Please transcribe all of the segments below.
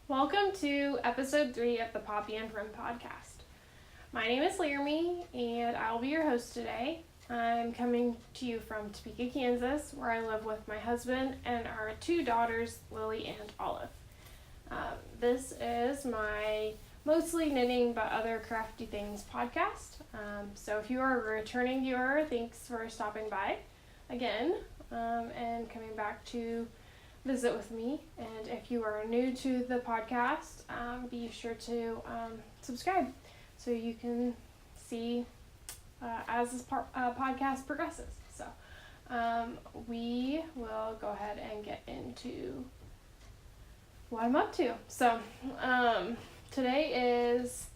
Welcome to episode 3 of the Poppy and Prim podcast. My name is Laramie, and I'll be your host today. I'm coming to you from Topeka, Kansas, where I live with my husband and our 2 daughters, Lily and Olive. This is my mostly knitting but other crafty things podcast. So if you are a returning viewer, thanks for stopping by again and coming back to visit with me. And if you are new to the podcast, be sure to subscribe so you can see as this podcast progresses. So we will go ahead and get into what I'm up to. So today is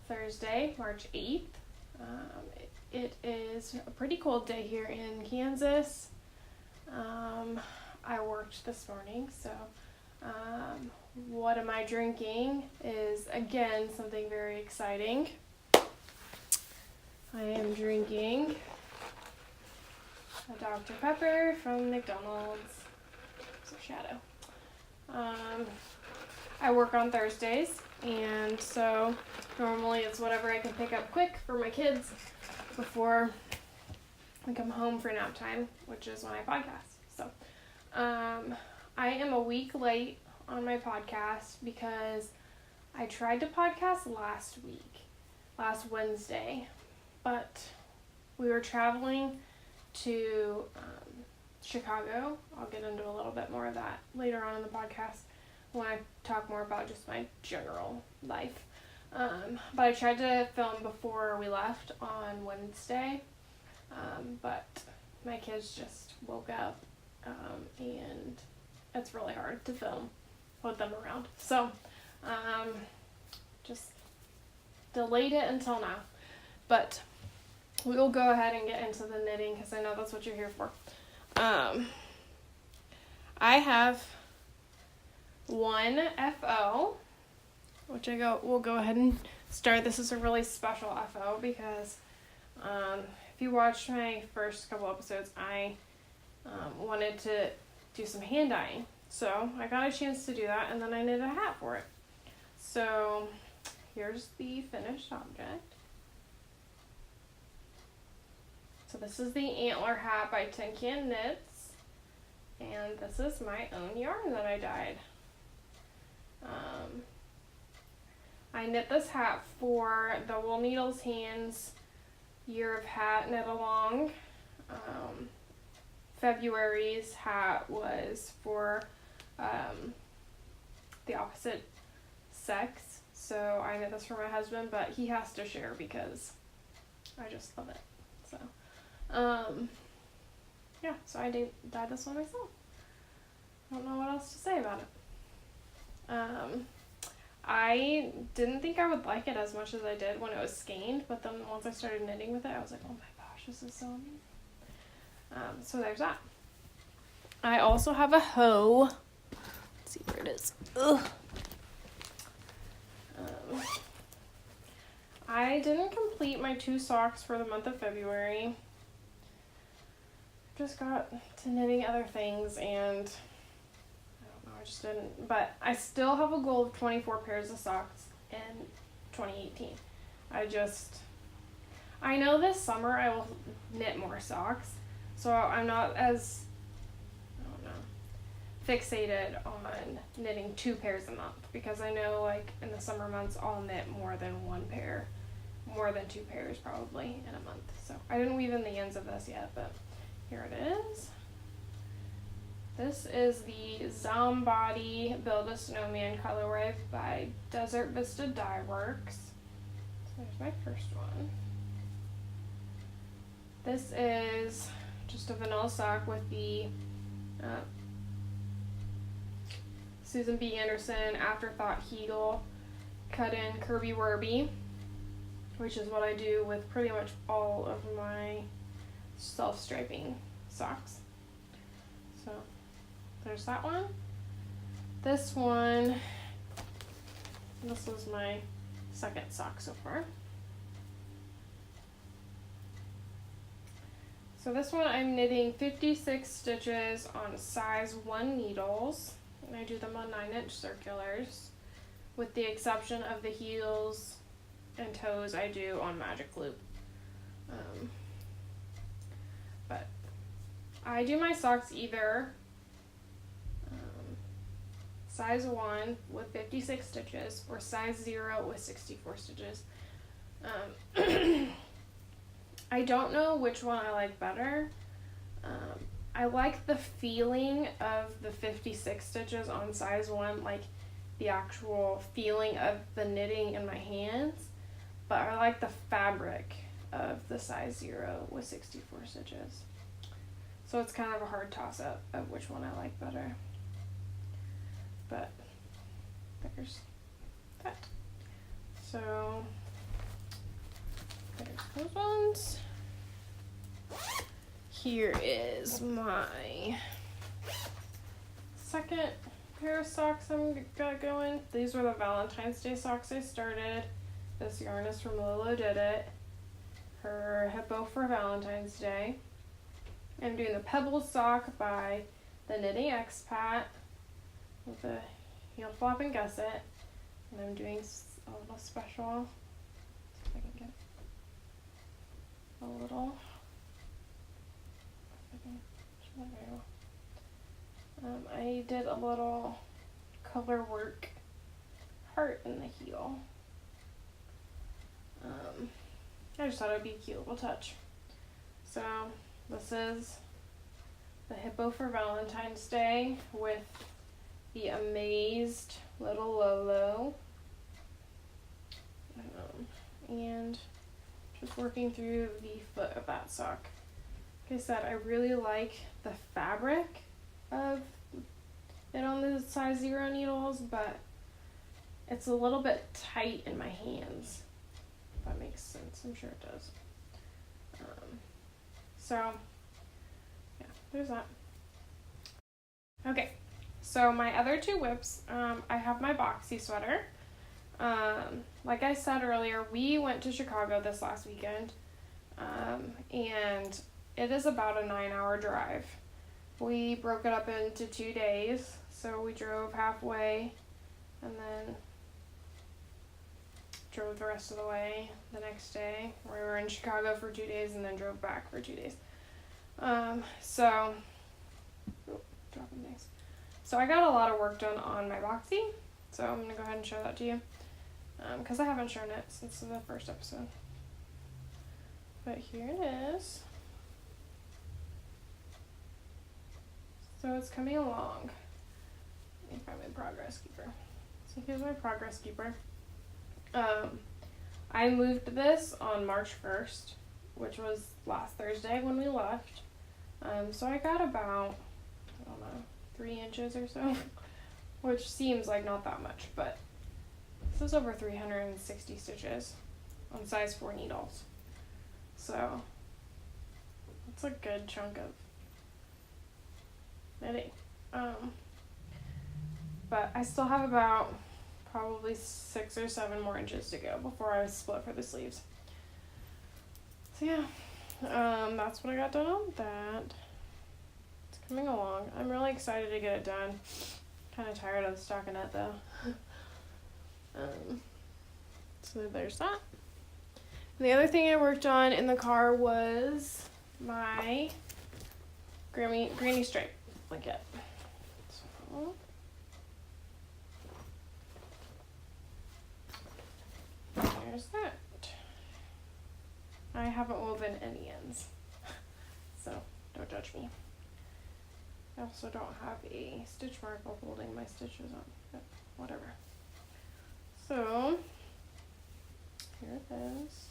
Thursday, March 8th. It is a pretty cold day here in Kansas. I worked this morning, so what am I drinking is, again, something very exciting. I am drinking a Dr. Pepper from McDonald's. It's a shadow. I work on Thursdays, and so normally it's whatever I can pick up quick for my kids before I come home for nap time, which is when I podcast. So I am a week late on my podcast because I tried to podcast last Wednesday, but we were traveling to Chicago. I'll get into a little bit more of that later on in the podcast when I talk more about just my general life. But I tried to film before we left on Wednesday, but my kids just woke up, and it's really hard to film with them around. So, just delayed it until now. But we will go ahead and get into the knitting because I know that's what you're here for. I have one FO, which we'll go ahead and start. This is a really special FO because if you watched my first couple episodes, I wanted to do some hand dyeing. So I got a chance to do that, and then I knit a hat for it. So here's the finished object. So this is the antler hat by Tin Can Knits, and this is my own yarn that I dyed. I knit this hat for the Wool Needles Hands Year of Hat Knit Along. February's hat was for the opposite sex, so I knit this for my husband, but he has to share because I just love it. So yeah, so I dyed this one myself. I don't know what else to say about it. I didn't think I would like it as much as I did when it was skeined, but then once I started knitting with it, I was like, oh my gosh, this is so amazing. So there's that. I also have a hoe. Let's see where it is. Ugh. I didn't complete my 2 socks for the month of February. Just got to knitting other things, and I just didn't. But I still have a goal of 24 pairs of socks in 2018. I know this summer I will knit more socks, so I'm not as fixated on knitting 2 pairs a month, because I know like in the summer months I'll knit more than 2 pairs probably in a month. So I didn't weave in the ends of this yet, but here it is. This is the Zombody Build a Snowman colorway by Desert Vista Dye Works. So there's my first one. This is just a vanilla sock with the Susan B. Anderson Afterthought Heagle cut in Kirby Werby, which is what I do with pretty much all of my self-striping socks. So there's that one. This was my second sock so far. So this one I'm knitting 56 stitches on size 1 needles, and I do them on 9-inch circulars. with the exception of the heels and toes I do on Magic Loop. But I do my socks either size 1 with 56 stitches or size 0 with 64 stitches. I don't know which one I like better. I like the feeling of the 56 stitches on size 1, like the actual feeling of the knitting in my hands, but I like the fabric of the size 0 with 64 stitches. So it's kind of a hard toss-up of which one I like better. But there's that. So there's those ones. Here is my second pair of socks I'm got going. These were the Valentine's Day socks I started. This yarn is from Lolo Did It. Her hippo for Valentine's Day. I'm doing the Pebbles sock by the Knitting Expat with the heel flap and gusset. And I'm doing a little special. See if I can get a little. I did a little color work heart in the heel. I just thought it would be a cute little touch. So this is the hippo for Valentine's Day with the amazed little Lolo. And just working through the foot of that sock. Like I said, I really like the fabric of it on the size 0 needles, but it's a little bit tight in my hands. If that makes sense, I'm sure it does. So, yeah, there's that. Okay, so my other 2 whips, I have my boxy sweater. Like I said earlier, we went to Chicago this last weekend, and it is about a 9-hour drive. We broke it up into 2 days, so we drove halfway and then drove the rest of the way the next day. We were in Chicago for 2 days and then drove back for 2 days. Dropping things. So I got a lot of work done on my boxy, so I'm going to go ahead and show that to you, because I haven't shown it since the first episode. But here it is. So it's coming along. Let me find my progress keeper. So here's my progress keeper. I moved this on March 1st, which was last Thursday when we left. So I got about, I don't know, 3 inches or so, which seems like not that much, but this is over 360 stitches on size 4 needles. So that's a good chunk of knitting. But I still have about probably 6 or 7 more inches to go before I split for the sleeves. So yeah, that's what I got done on that. It's coming along. I'm really excited to get it done. Kind of tired of the stockinette though. So there's that. And the other thing I worked on in the car was my granny stripe blanket. So there's that. I haven't woven any ends, so don't judge me. I also don't have a stitch mark holding my stitches on, but whatever. So here it is.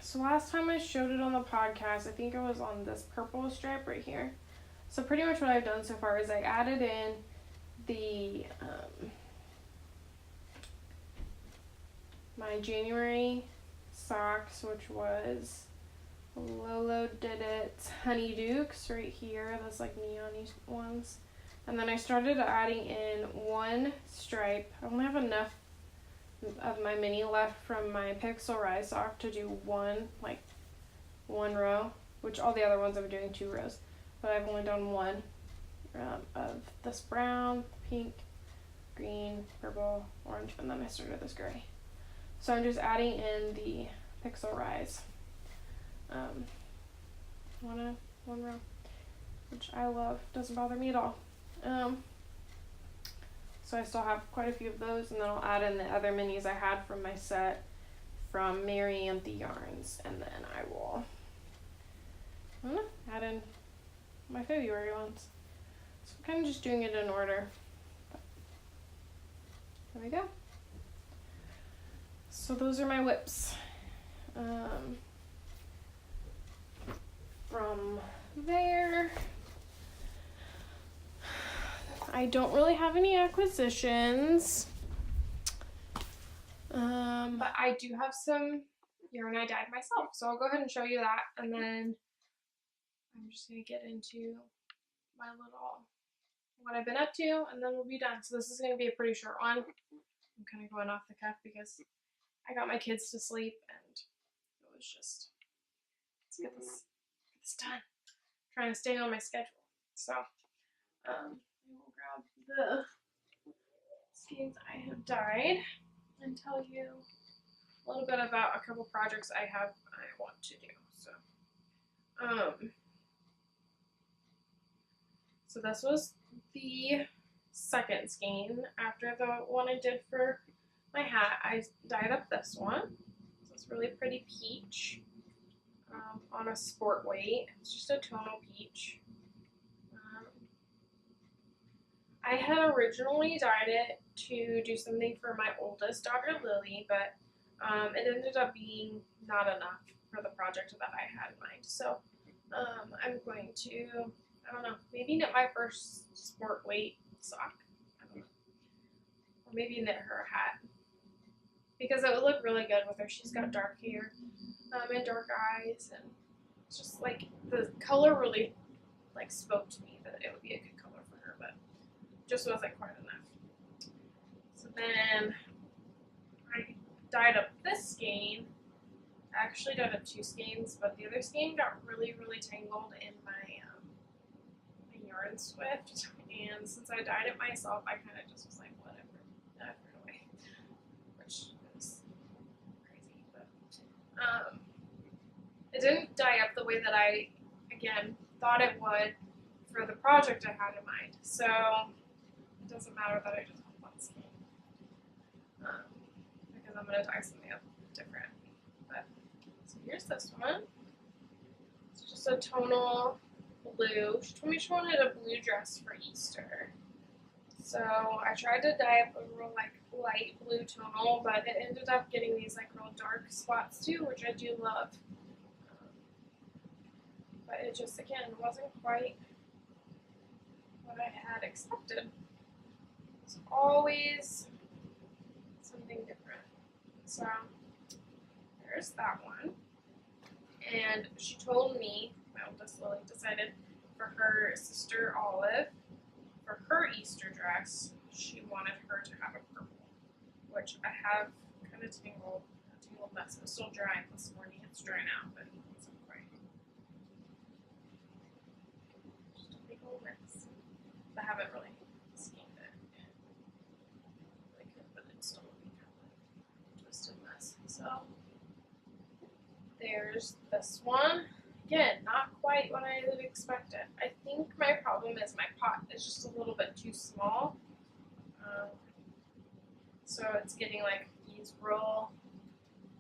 So last time I showed it on the podcast, I think it was on this purple stripe right here. So pretty much what I've done so far is I added in the my January socks, which was Lolo Did It Honey Dukes right here, those like neon-y ones. And then I started adding in 1 stripe. I only have enough of my mini left from my Pixel Rise sock to do one row, which all the other ones I'm doing 2 rows. but I've only done one of this brown, pink, green, purple, orange, and then I started this gray. So I'm just adding in the Pixel Rise one row, which I love. Doesn't bother me at all. So I still have quite a few of those, and then I'll add in the other minis I had from my set from Mary and the Yarns, and then I will add in my February ones. So I'm kind of just doing it in order. But there we go. So those are my whips. From there, I don't really have any acquisitions. But I do have some yarn I dyed myself. So I'll go ahead and show you that, and then I'm just going to get into my little, what I've been up to, and then we'll be done. So this is going to be a pretty short one. I'm kind of going off the cuff because I got my kids to sleep, and it was just, let's get this done. I'm trying to stay on my schedule. So I will grab the skeins I have dyed and tell you a little bit about a couple projects I want to do. So this was the second skein after the one I did for my hat. I dyed up this one. So it's really pretty peach on a sport weight. It's just a tonal peach. I had originally dyed it to do something for my oldest daughter, Lily, but it ended up being not enough for the project that I had in mind. So I'm going to, I don't know, maybe knit my first sport weight sock. I don't know. Or maybe knit her a hat. Because it would look really good with her. She's got dark hair and dark eyes, and it's just like the color really like spoke to me that it would be a good color for her, but just wasn't quite enough. So then I dyed up this skein. I actually dyed up two skeins, but the other skein got really, really tangled in my yarn swift, and since I dyed it myself, I kind of just was like, whatever, I threw it away, which is crazy, but it didn't dye up the way that I, again, thought it would for the project I had in mind, so it doesn't matter that I just have one skein, because I'm going to dye something up different. But so here's this one. It's just a tonal blue. She told me she wanted a blue dress for Easter. So I tried to dye up a real like light blue tonal, but it ended up getting these like real dark spots too, which I do love. But it just, again, wasn't quite what I had expected. It's always something different. So there's that one. And she told me, my oldest Lily decided for her sister Olive, for her Easter dress, she wanted her to have a purple, which I have kind of tangled mess. It's still drying this morning. It's drying out, but it's not quite. Just a big old mess. I haven't really schemed it yet. I could, but it's still looking kind of a twisted mess. So there's this one. Again, not quite what I had expected. I think my problem is my pot is just a little bit too small. So it's getting like these real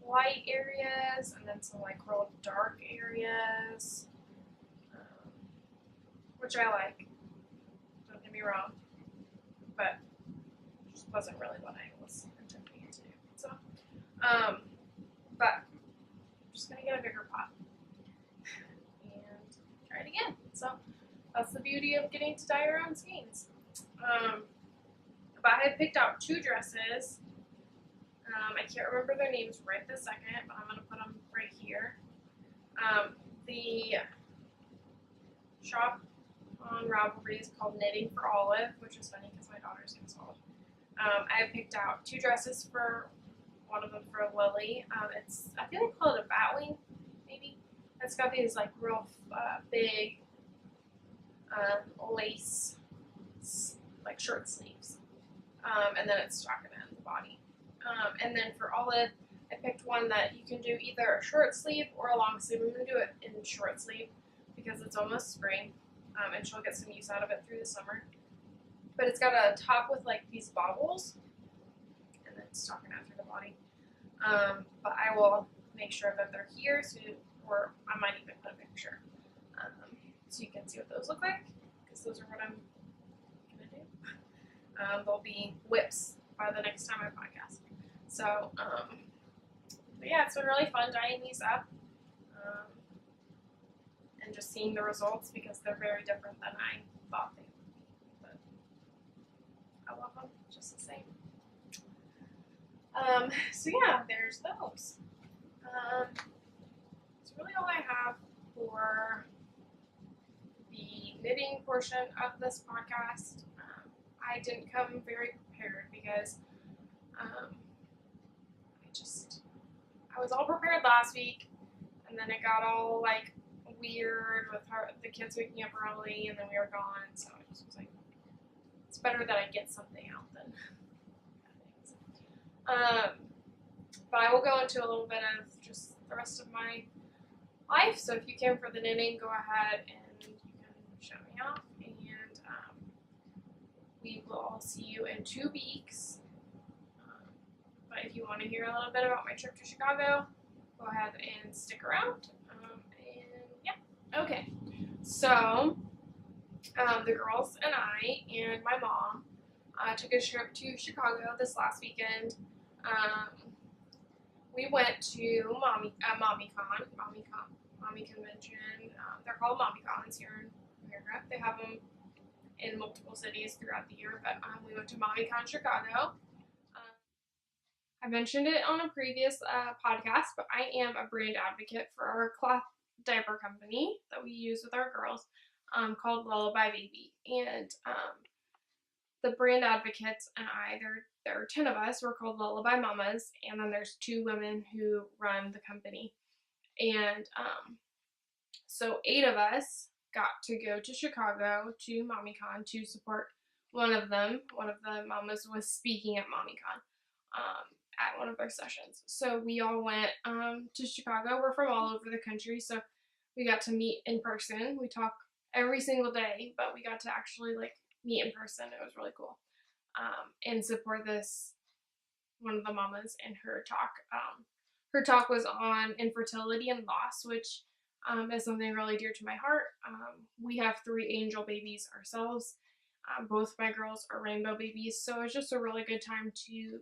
light areas and then some like real dark areas, which I like. Don't get me wrong, but it just wasn't really what I was intending it to do. So, but I'm just gonna get a bigger pot and try it again. So that's the beauty of getting to dye your own skeins. But I had picked out two dresses. I can't remember their names right this second, but I'm going to put them right here. The shop on Ravelry is called Knitting for Olive, which is funny because my daughter's name is Olive. I have picked out two dresses for one of them for Lily. I think they call it a batwing, maybe. It's got these like real big lace, like short sleeves. And then it's stockinette in the body. And then for Olive, I picked one that you can do either a short sleeve or a long sleeve. I'm going to do it in short sleeve because it's almost spring, and she'll get some use out of it through the summer. But it's got a top with like these bobbles, and then stockinette through the body. But I will make sure that they're here, or I might even put a picture, so you can see what those look like, because those are what I'm going to do. They'll be whips by the next time I podcast. So, but yeah, it's been really fun dyeing these up, and just seeing the results, because they're very different than I thought they would be. But I love them just the same. So yeah, there's those. That's really all I have for the knitting portion of this podcast. I didn't come very prepared because I was all prepared last week, and then it got all like weird with the kids waking up early, and then we were gone. So I just was like, it's better that I get something out than things. But I will go into a little bit of just the rest of my life. So if you came for the knitting, go ahead and you can show me off. And we will see you in 2 weeks. But if you want to hear a little bit about my trip to Chicago, go ahead and stick around. And yeah, okay. So the girls and I and my mom took a trip to Chicago this last weekend. We went to Mommy Convention. They're called Mommy Cons here in America. They have them in multiple cities throughout the year, but we went to Mommy Con Chicago. I mentioned it on a previous podcast, but I am a brand advocate for our cloth diaper company that we use with our girls, called Lullaby Baby. And the brand advocates and I, there are 10 of us, we're called Lullaby Mamas, and then there's 2 women who run the company. And so 8 of us got to go to Chicago to MommyCon to support one of them. One of the mamas was speaking at MommyCon at one of their sessions. So we all went to Chicago. We're from all over the country, so we got to meet in person. We talk every single day, but we got to actually like meet in person. It was really cool. And support this one of the mamas in her talk. Her talk was on infertility and loss, which is something really dear to my heart. We have 3 angel babies ourselves. Both my girls are rainbow babies, so it's just a really good time to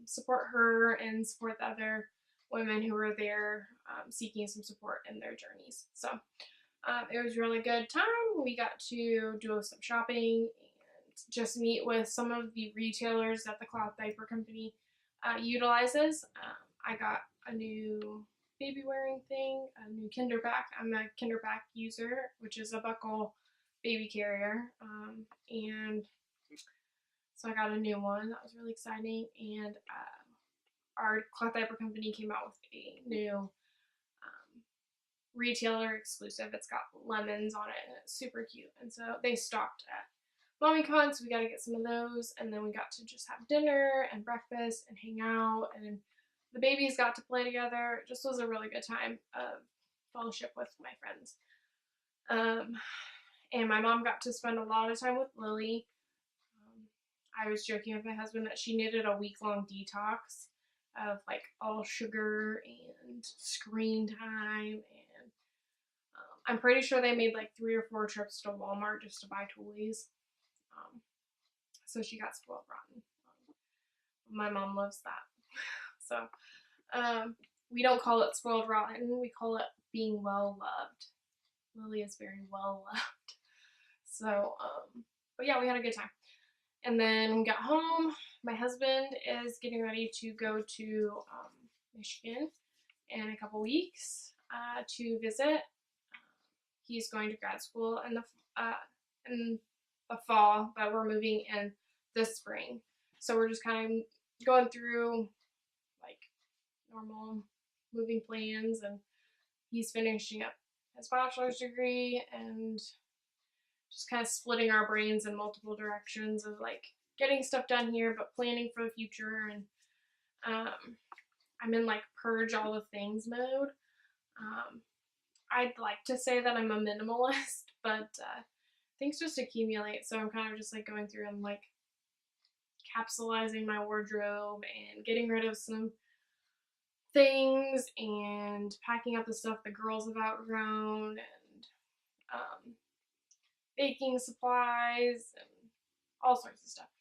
support her and support the other women who were there seeking some support in their journeys. So it was a really good time. We got to do some shopping and just meet with some of the retailers that the cloth diaper company utilizes. I got a new baby wearing thing, a new Kinderback. I'm a Kinderback user, which is a buckle baby carrier, and so I got a new one. That was really exciting. And our cloth diaper company came out with a new retailer exclusive. It's got lemons on it, and it's super cute. And so they stopped at MommyCon, so we got to get some of those. And then we got to just have dinner and breakfast and hang out, and the babies got to play together. It just was a really good time of fellowship with my friends. And my mom got to spend a lot of time with Lily. I was joking with my husband that she needed a week-long detox of like all sugar and screen time, and I'm pretty sure they made like 3 or 4 trips to Walmart just to buy toys. So she got spoiled rotten. My mom loves that. So we don't call it spoiled rotten. We call it being well loved. Lily is very well loved. So, but yeah, we had a good time. And then we got home. My husband is getting ready to go to Michigan in a couple weeks to visit. He's going to grad school in the fall, but we're moving in this spring. So we're just kind of going through like normal moving plans, and he's finishing up his bachelor's degree, and just kind of splitting our brains in multiple directions of like getting stuff done here, but planning for the future. And I'm in like purge all the things mode. I'd like to say that I'm a minimalist, but things just accumulate. So I'm kind of just like going through and like capsulizing my wardrobe and getting rid of some things and packing up the stuff the girls have outgrown, and baking supplies and all sorts of stuff.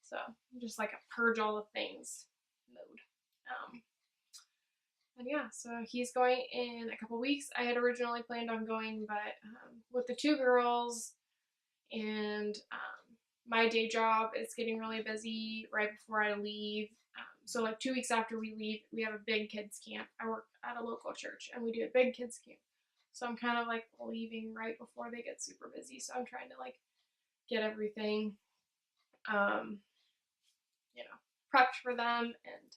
So just like a purge all the things mode. And yeah, so he's going in a couple weeks. I had originally planned on going, but with the two girls and my day job, it's getting really busy right before I leave. So like 2 weeks after we leave, we have a big kids camp. I work at a local church and we do a big kids camp. So I'm kind of like leaving right before they get super busy. So I'm trying to like get everything, prepped for them. And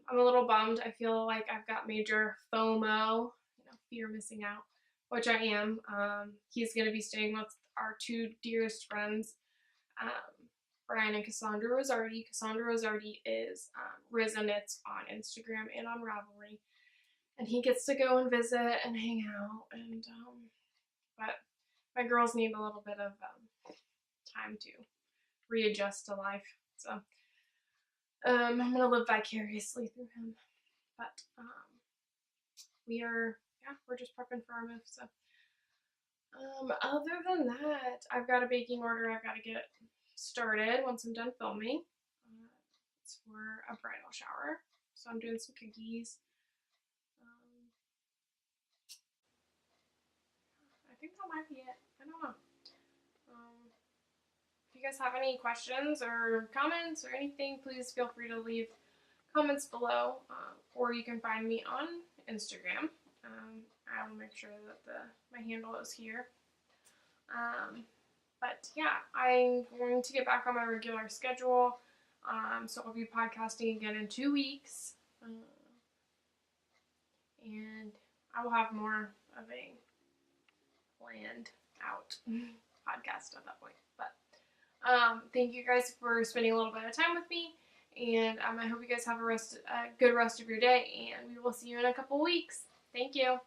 I'm a little bummed. I feel like I've got major FOMO, fear of missing out, which I am. He's going to be staying with our two dearest friends, Brian and Cassandra Rosardi. Cassandra Rosardi is Riz and Knits on Instagram and on Ravelry. And he gets to go and visit and hang out. And but my girls need a little bit of time to readjust to life. So I'm going to live vicariously through him. But we're just prepping for our move. So other than that, I've got a baking order I've got to get started once I'm done filming. It's for a bridal shower. So I'm doing some cookies. I think that might be it. I don't know. If you guys have any questions or comments or anything, please feel free to leave comments below, or you can find me on Instagram. I'll make sure that my handle is here. But yeah, I'm going to get back on my regular schedule. So I'll be podcasting again in 2 weeks. And I will have more of a planned out podcast at that point. But thank you guys for spending a little bit of time with me. And I hope you guys have a good rest of your day. And we will see you in a couple weeks. Thank you.